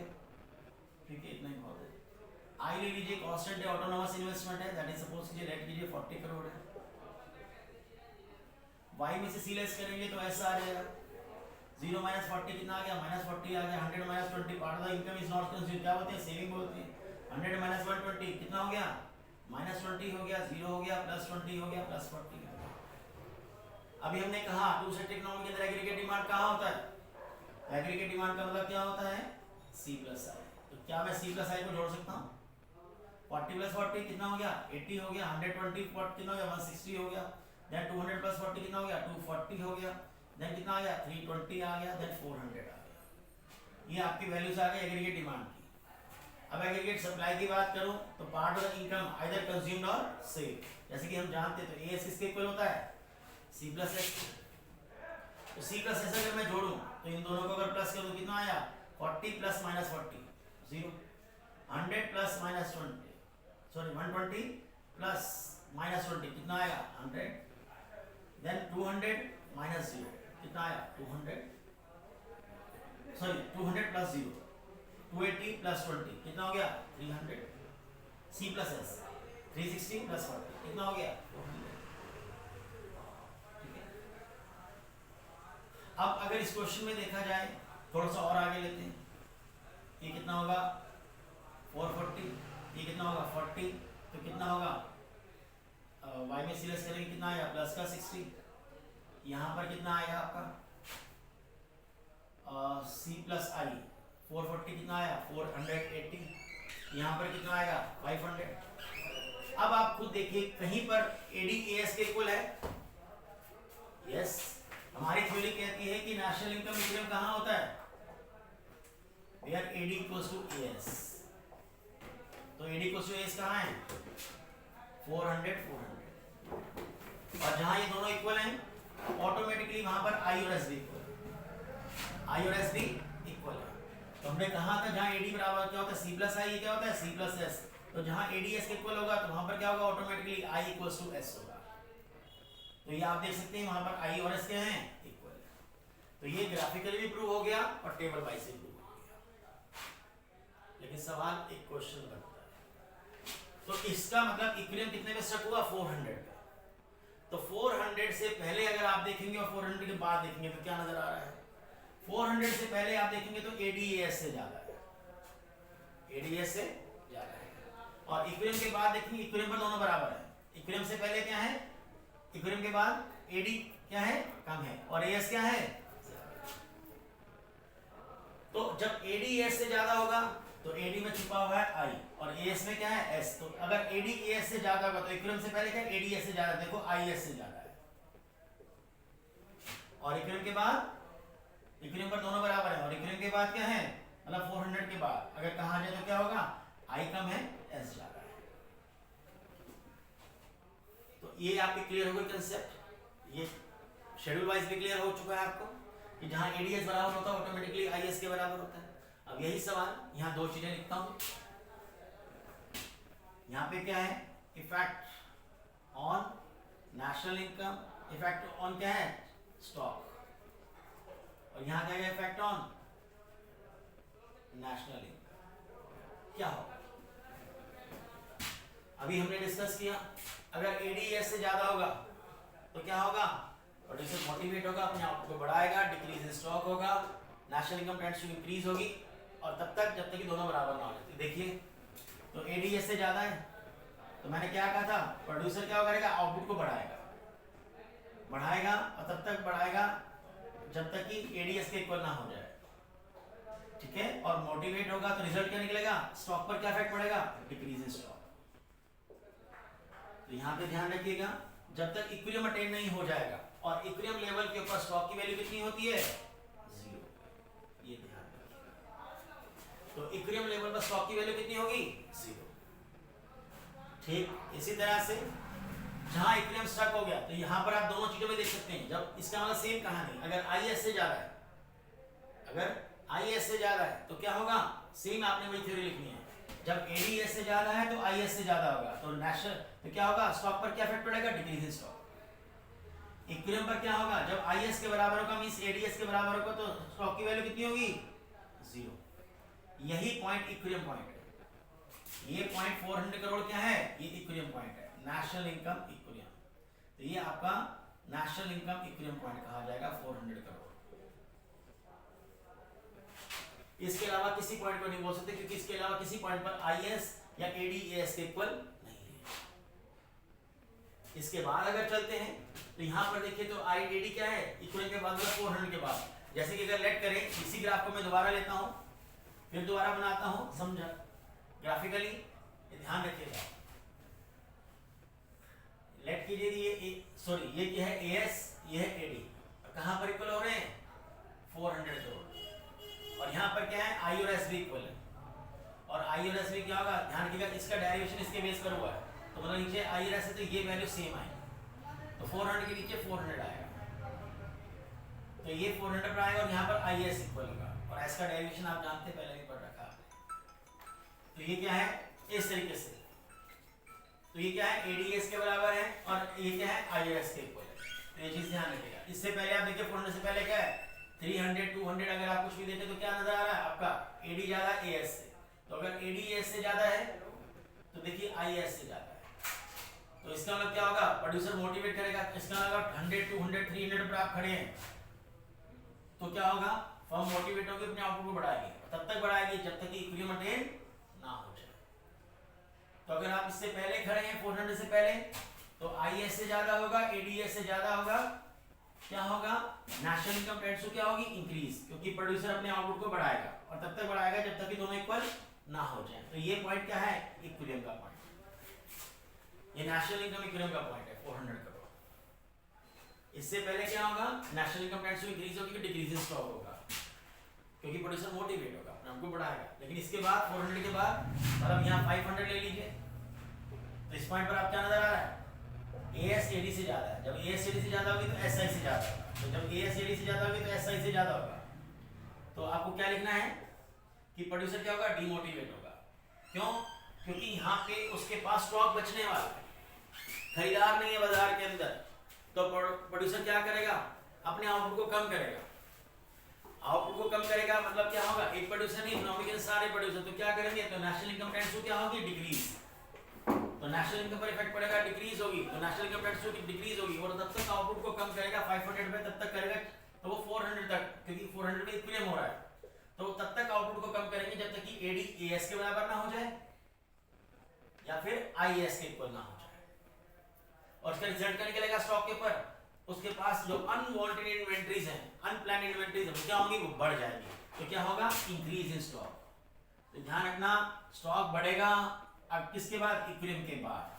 Speaker 1: ठीक है, इतना ही बहुत है। आई ले लीजिए, कांस्टेंट है, ऑटोनोमस इन्वेस्टमेंट है, दैट इज सपोज कीजिए लेट कीजिए 40 करोड़ है। y में से c लेस करेंगे तो ऐसा आ जाएगा 0 - 40 कितना आ गया, -40 आ गया। 100 - 20 part of the income is not consumed, क्या बोलते हैं, सेविंग बोलते हैं। 100 - 120 कितना हो गया, -20 हो गया, 0 हो गया, +20 हो गया, +40 हो गया। अभी हमने कहा टू सेट इकोनॉमी के अंदर एग्रीगेट डिमांड कहाँ होता है? एग्रीगेट डिमांड का मतलब क्या होता है, C + I। तो क्या मैं C + I को जोड़ सकता हूँ? 40 + 40 कितना हो गया, 80 हो गया। 120 कितना हो गया, 160 हो गया। देन 200 + 40 कितना हो गया, 240 हो गया। देन कितना आ गया, 320 आ गया। देन 400 आ गया। ये आपकी वैल्यूज आ गई एग्रीगेट डिमांड की। अब एग्रीगेट सप्लाई की बात करूं तो part of the income either consumed और सेव। जैसे कि हम जानते हैं तो AS किसके इक्वल होता है, C + S। तो C + S अगर मैं जोड़ूं तो इन दोनों को अगर प्लस करूं कितना आया, 40 + -40 0, 100 + -20 सॉरी 120 + -20 कितना आया, 100। देन 200 - 0 कितना आया, 200 सॉरी 200 + 0 280 + 20 कितना हो गया, 300। C + S 360 + 40 कितना हो गया, 400। अब अगर इस क्वेश्चन में देखा जाए थोड़ा सा और आगे लेते हैं, ये कितना होगा 440, ये कितना होगा 40, तो कितना होगा y में सीरियस करेंगे कितना आया, प्लस का 60। यहाँ पर कितना आएगा आपका C + I 440 कितना आया, 480। यहाँ पर कितना आएगा, 500। अब आप खुद देखिए कहीं पर AD/AS के इक्वल है, यस। हमारी थ्योरी कहती है कि नेशनल इनकम इक्विलिब्रियम कहाँ होता है, वेयर AD = AS। तो AD = AS कहाँ है, 400 400। और जहां ये दोनों इक्वल हैं ऑटोमेटिकली वहां पर I और S भी इक्वल है, I और S भी इक्वल है। तो हमने कहा था जहां AD बराबर क्या होता है, C + I, ये क्या होता है, C + S। तो जहां AD/S के इक्वल होगा तो वहां पर क्या होगा, ऑटोमेटिकली I = S होगा। तो ये आप देख सकते हैं वहां पर I और S क्या हैं, इक्वल है। तो ये ग्राफिकली भी प्रूव हो गया और टेबल वाइज से प्रूव हो गया। लेकिन सवाल एक क्वेश्चन बनता है, तो इसका मतलब इक्विलिब्रियम कितने पे स्टक हुआ, 400 पे। तो 400 से पहले अगर आप देखेंगे और 400 के बाद देखेंगे तो क्या नजर आ रहा है, 400 से पहले आप देखेंगे तो AD/AS से ज्यादा है, AD/AS से ज्यादा है। और इक्विलिब्रियम के बाद देखेंगे इक्विलिब्रियम पर दोनों बराबर है। इक्विलिब्रियम से पहले क्या है, इक्विलिब्रियम के बाद AD क्या है, कम है, और AS क्या है, तो जब AD/AS से ज्यादा होगा तो AD में छुपा हुआ है I और AS में क्या है, S। तो अगर AD/AS से ज्यादा होगा तो इक्विलिब्रियम से पहले क्या है, AD/AS से ज्यादा, देखो I S से ज्यादा है। और इक्विलिब्रियम के बाद, इक्विलिब्रियम पर दोनों बराबर है, और इक्विलिब्रियम के बाद क्या है, मतलब 400 के बाद अगर कहा जाए तो क्या होगा, I कम है S ज्यादा है। तो ये आपके क्लियर हो गई कंसेप्ट, ये शेड्यूल वाइज भी क्लियर हो चुका है आपको कि जहां एडीएस बराबर होता है ऑटोमेटिकली आईएस के बराबर होता है। अब यही सवाल यहाँ दो चीजें लिखता हूं, यहाँ पे क्या है, effect on national income, effect on क्या है, स्टॉक, और यहाँ क्या है, इफेक्ट ऑन नेशनल इनकम। क्या होगा, अभी हमने डिस्कस किया, अगर एडीएस से ज्यादा होगा तो क्या होगा, प्रोड्यूसर मोटिवेट होगा, अपने आउटपुट को बढ़ाएगा, डिक्रीज इन स्टॉक होगा, national income tends to increase होगी, और तब तक जब तक कि दोनों बराबर ना हो जाते। देखिए तो एडीएस से ज्यादा है तो मैंने क्या कहा था, प्रोड्यूसर क्या करेगा, आउटपुट को बढ़ाएगा, बढ़ाएगा और तब तक बढ़ाएगा जब तक कि एडीएस के इक्वल ना हो जाए, ठीक है। और मोटिवेट होगा तो रिजल्ट क्या निकलेगा, स्टॉक पर क्या इफेक्ट पड़ेगा, डिक्रीज इन स्टॉक। तो यहाँ पे ध्यान रखिएगा, जब तक इक्विलिब्रियम अटेन नहीं हो जाएगा और इक्विलिब्रियम लेवल के ऊपर स्टॉक की वैल्यू कितनी होती है, 0, ये ध्यान रखिएगा। तो इक्विलिब्रियम लेवल पर स्टॉक की वैल्यू कितनी होगी, 0। ठीक इसी तरह से जहां इक्विलिब्रियम स्टक हो गया तो यहां पर आप दोनों चीजों में देख सकते हैं, जब इसका मतलब सेम कहानी, अगर आईएस से ज्यादा है, अगर आईएस से ज्यादा है तो क्या होगा, सेम आपने वही थ्योरी लिखनी है, जब एडीएस से ज्यादा है तो आईएस से ज्यादा होगा, तो नेशनल तो क्या होगा, स्टॉक पर क्या इफेक्ट पड़ेगा, डिक्रीज इन स्टॉक। इक्विलिब्रियम पर क्या होगा, जब आईएस के बराबर होगा मींस एडीएस के बराबर होगा तो स्टॉक की वैल्यू कितनी होगी, 0। यही पॉइंट इक्विलिब्रियम पॉइंट है, ये पॉइंट 400 करोड़ क्या है, ये इक्विलिब्रियम पॉइंट है, नेशनल इनकम इक्विलिब्रियम। तो ये आपका नेशनल इनकम इक्विलिब्रियम पॉइंट कहा जाएगा 400 करोड़। इसके अलावा किसी पॉइंट को नहीं बोल सकते क्योंकि इसके अलावा किसी पॉइंट पर आईएस या एडीएस के इक्वल नहीं है। इसके बाद अगर चलते हैं तो यहां पर देखिए तो आईडी क्या है, इक्वल के बाद 400 के बाद, जैसे कि अगर लेट करें, इसी ग्राफ को मैं दोबारा लेता हूं, फिर दोबारा बनाता हूं, समझा ग्राफिकली, ध्यान रखिएगा। लेट कीजिए ये सॉरी ये क्या है, एएस, ये है एडी, कहां पर इक्वल हो रहे हैं, 400 करोड़, और यहाँ पर क्या है, आई और एस भी इक्वल है, और आई और एस भी क्या होगा, ध्यान रखिएगा, इसका डेरिवेशन इसके बेस पर हुआ है, तो मतलब नीचे आई और एस है तो ये वैल्यू सेम आएगी, तो 400 के नीचे 400 आएगा, तो ये 400 पर आएगा, और यहाँ पर आई एस इक्वल होगा, और एस का डेरिवेशन आप जानते हैं, पहले भी पढ़ रखा आपने। तो ये क्या है, इस तरीके से, तो ये क्या है, एडीएस के बराबर है, और ये क्या है, आई और एस के इक्वल है, तो ये चीज ध्यान रखिएगा। इससे पहले आप देखिए 400 से पहले क्या है, 300 200, अगर आप कुछ भी देखें तो क्या नजर आ रहा है आपका, एडी ज्यादा एएस से, तो अगर एडी एएस से ज्यादा है तो देखिए आईएस से ज्यादा है, तो इसका मतलब क्या होगा, प्रोड्यूसर मोटिवेट करेगा, इसका मतलब 100 200 300 पर आप खड़े हैं तो क्या होगा, फर्म मोटिवेट होगी, अपने आउटपुट को बढ़ाएगी, तब तक बढ़ाएगी जब तक कि इक्विलिब्रियम अटेन ना हो जाए। तो अगर आप इससे पहले खड़े हैं 400 से पहले तो आईएस से ज्यादा होगा, एडीएस से ज्यादा होगा, क्या होगा, नेशनल इनकम टेंड्स टू क्या होगी, इंक्रीज, क्योंकि प्रोड्यूसर अपने आउटपुट को बढ़ाएगा, और तब तक बढ़ाएगा जब तक कि दोनों इक्वल ना हो जाए। तो ये पॉइंट क्या है, इक्विलिब्रियम का पॉइंट, ये नेशनल इनकम इक्विलिब्रियम का पॉइंट है 400 करोड़। इससे पहले क्या होगा, national income tends to increase होगी, डिक्रीज इन स्टॉक होगा, क्योंकि प्रोड्यूसर मोटिवेट होगा, अपने आउटपुट बढ़ाएगा। लेकिन इसके बाद 400 के बाद, और अब यहाँ 500 ले लीजिए, तो इस पॉइंट पर आप क्या नजर आ रहा है, एएस एडी से ज्यादा है, जब एएस एडी से ज्यादा होगी तो एसआई से ज्यादा होगा, तो जब एएस एडी से ज्यादा होगी तो एसआई से ज्यादा होगा, तो आपको क्या लिखना है कि प्रोड्यूसर क्या होगा, डीमोटिवेट होगा। क्यों, क्योंकि यहाँ पे उसके पास स्टॉक बचने वाला है, खरीदार नहीं है बाजार के अंदर, तो प्रोड्यूसर क्या करेगा, अपने आउटपुट को कम करेगा, आउटपुट को कम करेगा मतलब क्या होगा, एक प्रोड्यूसर नहीं, इकोनॉमिक सारे प्रोड्यूसर, तो क्या करेंगे, तो नेशनल इनकम टेंड्स टू क्या होगी, डिक्रीज, तो नेशनल इनकम पर इफेक्ट पड़ेगा, डिक्रीज होगी, तो national income tends to decrease होगी, और तब तक आउटपुट को कम करेगा, 500 पे तब तक करेगा, तो वो 400 तक, क्योंकि 400 पे इक्विलिब्रियम हो रहा है, तो तब तक आउटपुट को कम करेंगे जब तक कि एडी एएस के बराबर ना हो जाए या फिर आईएस के इक्वल ना हो जाए, और इसका रिजल्ट क्या निकलेगा स्टॉक के ऊपर, उसके पास जो अनवांटेड इन्वेंटरीज हैं, अनप्लान्ड इन्वेंटरीज हैं, क्या होंगी, वो बढ़ जाएंगी, तो क्या होगा, इंक्रीज इन स्टॉक। तो ध्यान रखना, स्टॉक बढ़ेगा अब किसके बाद, इक्विलिब्रियम के बाद,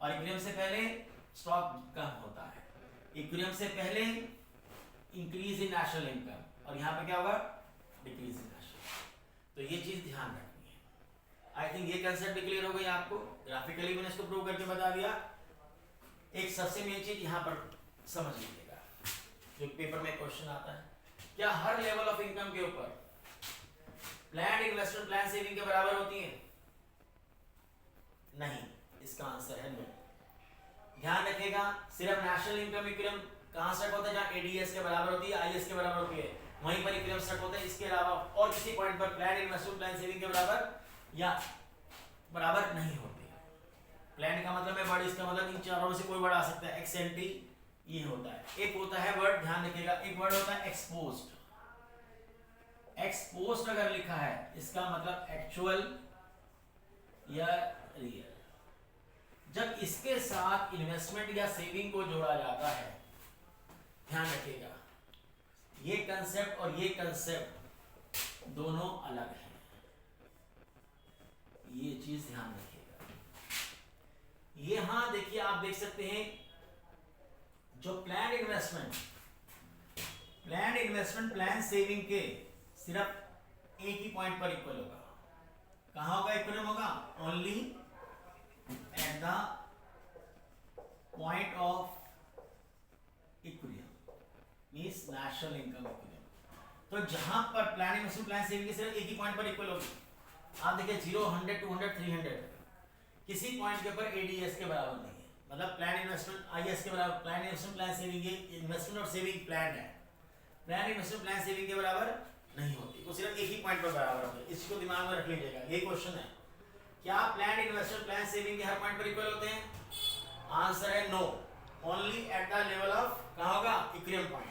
Speaker 1: और इक्विलिब्रियम से पहले स्टॉक कम होता है, इक्विलिब्रियम से पहले इंक्रीज इन नेशनल इनकम, और यहाँ पे क्या होगा, डिक्रीज इन नेशनल। तो ये चीज ध्यान रखनी है। आई थिंक ये कंसेप्ट भी क्लियर हो गई आपको, ग्राफिकली मैंने इसको प्रूव करके बता दिया। एक सबसे मेन चीज यहाँ पर समझ लीजिएगा, जो पेपर में क्वेश्चन आता है, क्या हर लेवल ऑफ इनकम के ऊपर प्लान इन्वेस्टमेंट प्लान सेविंग के बराबर होती है? नहीं, इसका आंसर है नो। ध्यान रखिएगा, सिर्फ नेशनल इनकम इक्विलिब्रियम कहां स्टक होता है, जहां एडीएस के बराबर होती है, आईएस के बराबर होती है, वहीं पर इक्विलिब्रियम स्टक होता है। इसके अलावा और किसी पॉइंट पर प्लान इन्वेस्टमेंट प्लान सेविंग के बराबर या बराबर नहीं होती। प्लान का मतलब है वर्ड, इसका मतलब इन चारों में से कोई वर्ड आ सकता है, एक्स एंड टी ये होता है। एक होता है वर्ड, ध्यान रखिएगा, एक वर्ड होता है एक्सपोज्ड। एक्सपोज्ड अगर लिखा है इसका मतलब एक्चुअल या रियल। जब इसके साथ इन्वेस्टमेंट या सेविंग को जोड़ा जाता है, ध्यान रखिएगा, ये कंसेप्ट और ये कंसेप्ट दोनों अलग हैं, ये चीज ध्यान रखिएगा। यहां देखिए, आप देख सकते हैं जो प्लान इन्वेस्टमेंट प्लान सेविंग के सिर्फ एक ही पॉइंट पर इक्वल होगा। कहां होगा इक्वल होगा? Only at the point of equilibrium, means national income equilibrium. तो जहां पर प्लान इन्वेस्टमेंट प्लान सेविंग के सिर्फ एक ही पॉइंट पर इक्वल होगी, आप देखिए 0, 100, 200, 300, किसी पॉइंट के ऊपर एडीएस के बराबर नहीं है, मतलब प्लान इन्वेस्टमेंट आईएस के बराबर, प्लान इन्वेस्टमेंट प्लान सेविंग, ये इन्वेस्टमेंट और सेविंग प्लान है, प्लान इन्वेस्टमेंट प्लान सेविंग के बराबर नहीं होती, वो सिर्फ एक ही पॉइंट पर बराबर होती है। इसको दिमाग में रख लीजिएगा, ये क्वेश्चन है, क्या प्लान इन्वेस्टमेंट प्लान सेविंग के हर पॉइंट पर इक्वल होते हैं? आंसर है no, only at the level of कहां होगा, इक्विलिब्रियम पॉइंट,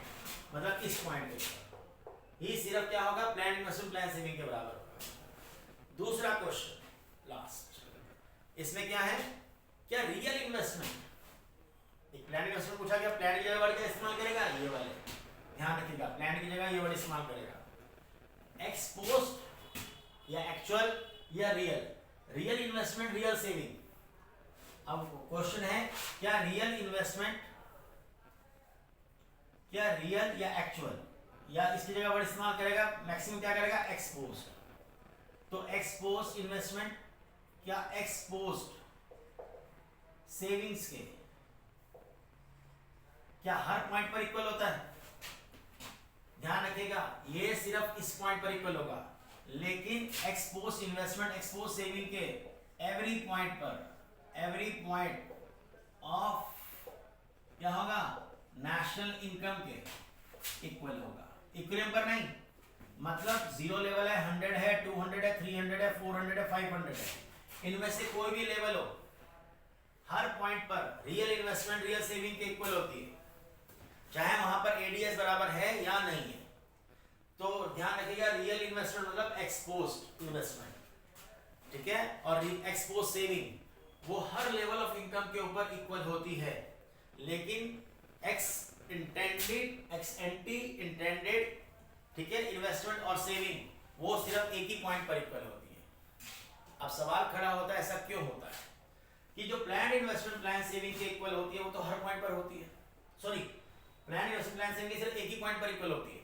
Speaker 1: मतलब इस पॉइंट पे ही सिर्फ क्या होगा, प्लान इन्वेस्टमेंट प्लान सेविंग के बराबर होगा। दूसरा क्वेश्चन लास्ट, इसमें क्या है, क्या रियल इन्वेस्टमेंट, एक प्लान इन्वेस्टमेंट पूछा गया, प्लान की जगह वर्ड क्या इस्तेमाल करेगा, ये वाले, ध्यान रखिएगा, प्लान की जगह ये वर्ड इस्तेमाल करेगा। एक्सपोज्ड या एक्चुअल या real, real investment real saving. अब क्वेश्चन है, क्या रियल इन्वेस्टमेंट, क्या रियल या एक्चुअल, या इसकी जगह वर्ड इस्तेमाल करेगा, मैक्सिमम क्या करेगा, एक्सपोज्ड। तो एक्सपोज्ड इन्वेस्टमेंट, क्या एक्सपोज्ड सेविंग्स के क्या हर पॉइंट पर इक्वल होता है? ध्यान रखिएगा, ये सिर्फ इस पॉइंट पर इक्वल होगा, लेकिन एक्सपोज्ड इन्वेस्टमेंट एक्सपोज्ड सेविंग के एवरी पॉइंट पर, एवरी पॉइंट ऑफ क्या होगा, नेशनल इनकम के इक्वल होगा, इक्विलिब्रियम पर नहीं। मतलब 0 लेवल है, 100 है, 200 है, 300 है, 400 है, 500 है, इनमें से कोई भी लेवल हो, हर पॉइंट पर रियल इन्वेस्टमेंट रियल सेविंग के इक्वल होती है, चाहे वहां पर एडीएस बराबर है या नहीं है। तो ध्यान रखिएगा, रियल इन्वेस्टमेंट मतलब एक्सपोज्ड इन्वेस्टमेंट, ठीक है, और एक्सपोज सेविंग वो हर लेवल ऑफ इनकम के ऊपर इक्वल होती है, लेकिन एक्स एंटी इंटेंडेड, ठीक है, इन्वेस्टमेंट और सेविंग वो सिर्फ एक ही पॉइंट पर इक्वल होती है। अब सवाल खड़ा होता है, ऐसा क्यों होता है कि जो प्लान इन्वेस्टमेंट प्लान सेविंग के इक्वल होती है वो तो हर पॉइंट पर होती है, sorry plan investment plan saving सिर्फ एक ही पॉइंट पर इक्वल होती है,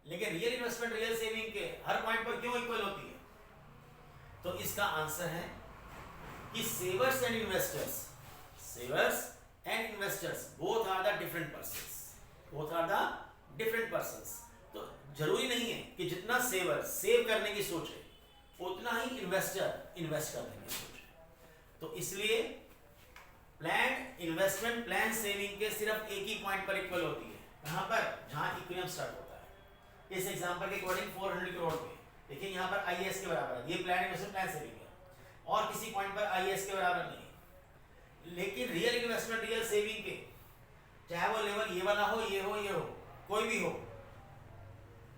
Speaker 1: लेकिन रियल इन्वेस्टमेंट रियल सेविंग के हर पॉइंट पर क्यों इक्वल होती है? तो इसका आंसर है कि savers and investors both are the different persons, तो जरूरी नहीं है कि जितना सेवर सेव करने की सोच है उतना ही इन्वेस्टर इन्वेस्ट करने की सोच है। तो इसलिए प्लान इन्वेस्टमेंट प्लान सेविंग के सिर्फ एक ही पॉइंट पर इक्वल होती है, कहां पर, जहां इक्विलिब्रियम स्टार्ट होता है। इस एग्जांपल के अकॉर्डिंग 400 करोड़ पे देखिए, यहां पर आईएएस के बराबर है, ये प्लान इन्वेस्टमेंट प्लान सेविंग है, और किसी पॉइंट पर आईएएस के बराबर नहीं है। लेकिन रियल इन्वेस्टमेंट रियल सेविंग के चाहे वो लेवल ये वाला हो, ये हो, कोई भी हो,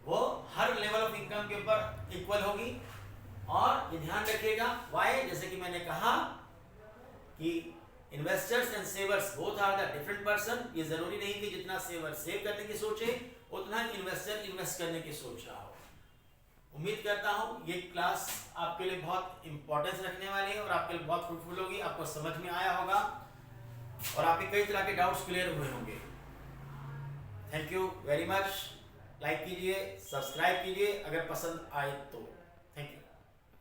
Speaker 1: वो हर लेवल ऑफ इनकम के ऊपर इक्वल होगी। और ये ध्यान रखिएगा, वाई, जैसे कि मैंने कहा कि investors and savers both are the different person. ये जरूरी नहीं कि जितना सेवर सेव करने की सोचे उतना इन्वेस्टर इन्वेस्ट करने की सोच रहा हो। उम्मीद करता हूं ये क्लास आपके लिए बहुत इंपॉर्टेंस रखने वाली है और आपके लिए बहुत फ्रूटफुल होगी, आपको समझ में आया होगा और आपके कई तरह के डाउट्स क्लियर हुए होंगे। Thank you very much. Like कीजिए, सब्सक्राइब कीजिए अगर पसंद आए तो।